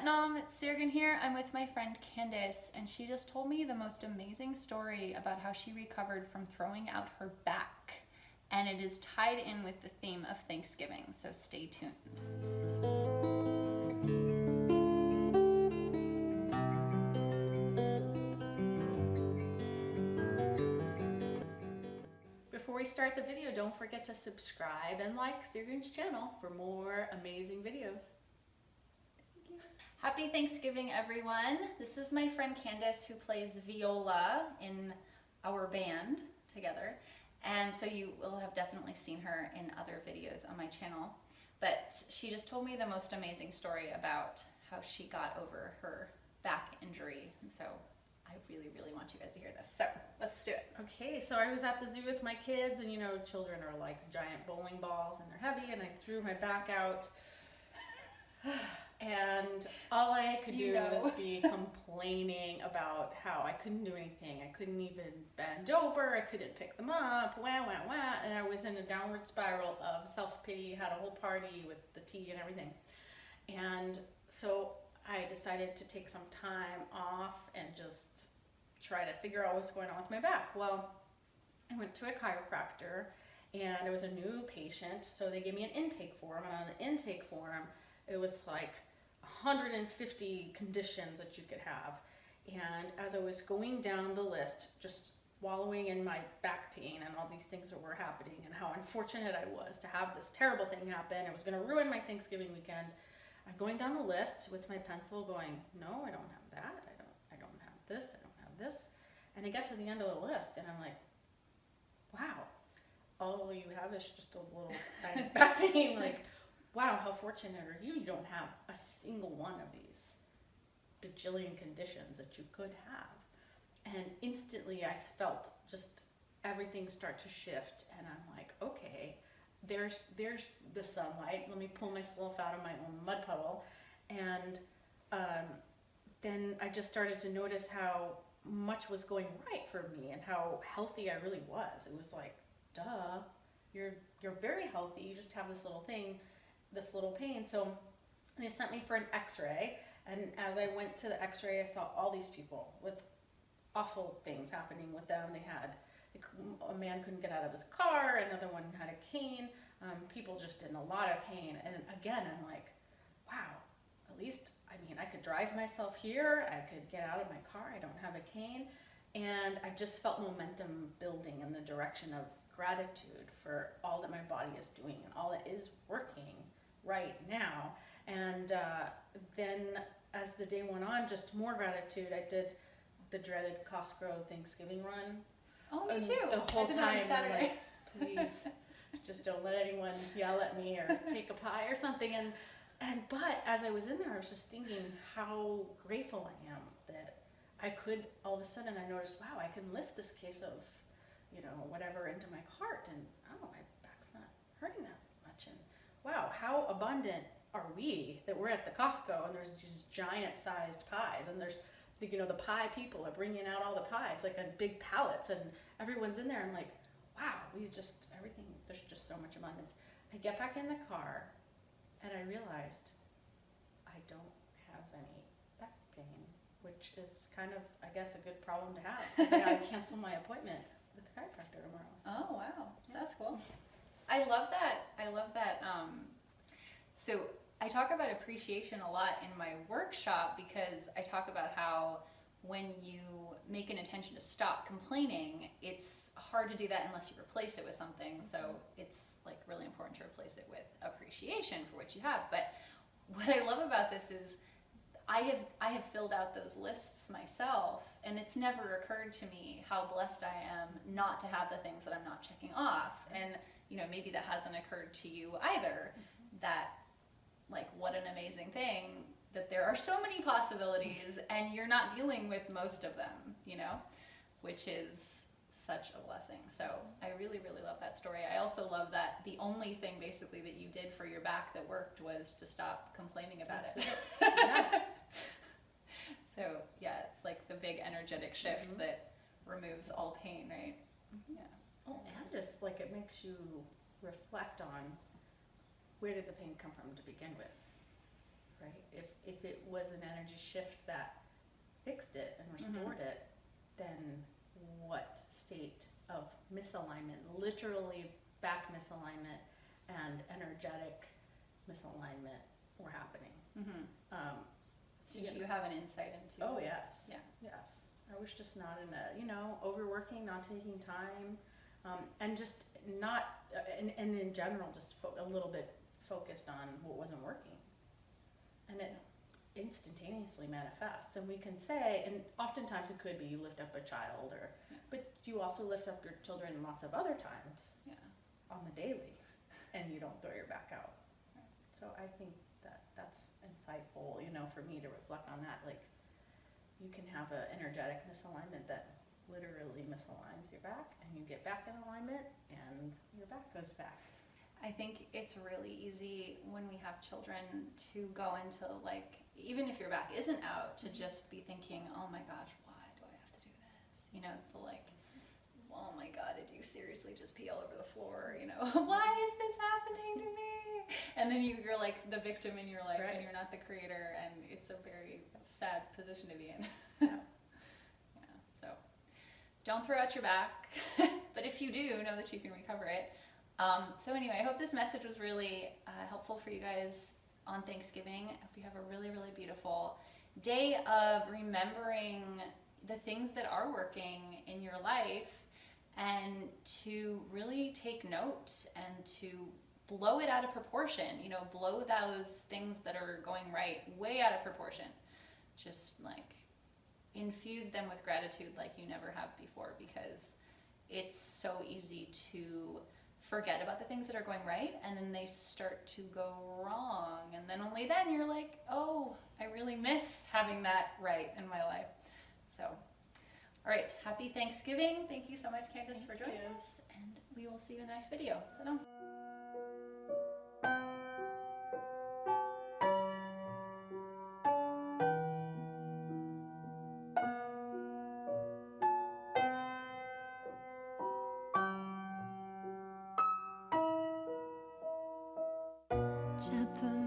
Nom, it's Sirgun here. I'm with my friend Candace, and she just told me the most amazing story about how she recovered from throwing out her back. And it is tied in with the theme of Thanksgiving, so stay tuned. Before we start the video, don't forget to subscribe and like Sirgun's channel for more amazing videos. Happy Thanksgiving, everyone. This is my friend Candace, who plays viola in our band together. And so you will have definitely seen her in other videos on my channel. But she just told me the most amazing story about how she got over her back injury. And so I really, really want you guys to hear this. So let's do it. Okay, so I was at the zoo with my kids, and you know, children are like giant bowling balls and they're heavy, and I threw my back out. And all I could do was be complaining about how I couldn't do anything. I couldn't even bend over. I couldn't pick them up. Wah, wah, wah. And I was in a downward spiral of self-pity, had a whole party with the tea and everything. And so I decided to take some time off and just try to figure out what's going on with my back. Well, I went to a chiropractor, and it was a new patient, so they gave me an intake form, and on the intake form, it was like 150 conditions that you could have. And as I was going down the list, just wallowing in my back pain and all these things that were happening, and how unfortunate I was to have this terrible thing happen, it was going to ruin my Thanksgiving weekend. I'm going down the list with my pencil going, no, I don't have that, I don't have this, I don't have this. And I get to the end of the list, and I'm like, wow, all you have is just a little tiny back pain. Like, wow, how fortunate are you? You don't have a single one of these bajillion conditions that you could have. And instantly I felt just everything start to shift, and I'm like, okay, there's the sunlight. Let me pull myself out of my own mud puddle. And then I just started to notice how much was going right for me and how healthy I really was. It was like, duh, you're very healthy. You just have this little thing, this little pain. So they sent me for an x-ray, and as I went to the x-ray, I saw all these people with awful things happening with them. They had, a man couldn't get out of his car, another one had a cane, people just in a lot of pain. And again, I'm like, wow, at least, I mean, I could drive myself here, I could get out of my car, I don't have a cane. And I just felt momentum building in the direction of gratitude for all that my body is doing and all that is working right now. And then as the day went on, just more gratitude. I did the dreaded Costco Thanksgiving run. Oh, me too. The whole time, I'm Saturday. like, please, just don't let anyone yell at me or take a pie or something. But as I was in there, I was just thinking how grateful I am that I could, all of a sudden I noticed, wow, I can lift this case of, you know, whatever into my cart, and oh, my back's not hurting that much. And wow, how abundant are we that we're at the Costco and there's these giant sized pies, and there's, you know, the pie people are bringing out all the pies like on big pallets, and everyone's in there. I'm like, wow, everything, there's just so much abundance. I get back in the car and I realized I don't have any back pain, which is kind of, I guess, a good problem to have, because I gotta cancel my appointment with the chiropractor tomorrow. So. Oh, wow. Yeah. That's cool. I love that. So I talk about appreciation a lot in my workshop, because I talk about how when you make an intention to stop complaining, it's hard to do that unless you replace it with something. So it's like really important to replace it with appreciation for what you have. But what I love about this is I have filled out those lists myself, and it's never occurred to me how blessed I am not to have the things that I'm not checking off. And you know, maybe that hasn't occurred to you either, that like, what an amazing thing that there are so many possibilities and you're not dealing with most of them, you know, which is such a blessing. So I really, really love that story. I also love that the only thing basically that you did for your back that worked was to stop complaining about it. Yeah. So yeah, it's like the big energetic shift that removes all pain, right? Yeah. Oh, and just like it makes you reflect on, where did the pain come from to begin with, right? If it was an energy shift that fixed it and restored it, then what state of misalignment, literally back misalignment and energetic misalignment were happening? So you have an insight into. Oh yes. Yeah. Yes. I was just not in a, overworking, not taking time, and just not, and in general, just a little bit focused on what wasn't working. And it instantaneously manifests. And we can say, and oftentimes it could be you lift up a child, but you also lift up your children lots of other times on the daily, and you don't throw your back out. Right. So I think that's insightful, for me to reflect on that. Like, you can have an energetic misalignment that literally misaligns your back, and you get back in alignment, and your back goes back. I think it's really easy when we have children to go into, like, even if your back isn't out, to just be thinking, oh my gosh, why do I have to do this? Oh my God, did you seriously just pee all over the floor? Why is this happening to me? And then you're like the victim in your life, right. And you're not the creator, and it's a very sad position to be in. Yeah. So don't throw out your back, but if you do, know that you can recover it. So anyway, I hope this message was really helpful for you guys on Thanksgiving. I hope you have a really, really beautiful day of remembering the things that are working in your life, and to really take note and to blow it out of proportion, blow those things that are going right way out of proportion. Just like infuse them with gratitude like you never have before, because it's so easy to forget about the things that are going right, and then they start to go wrong, and then only then you're like, oh, I really miss having that right in my life. So, all right, happy Thanksgiving. Thank you so much, Candace, for joining us, and we will see you in the next video. Sit down. Japan.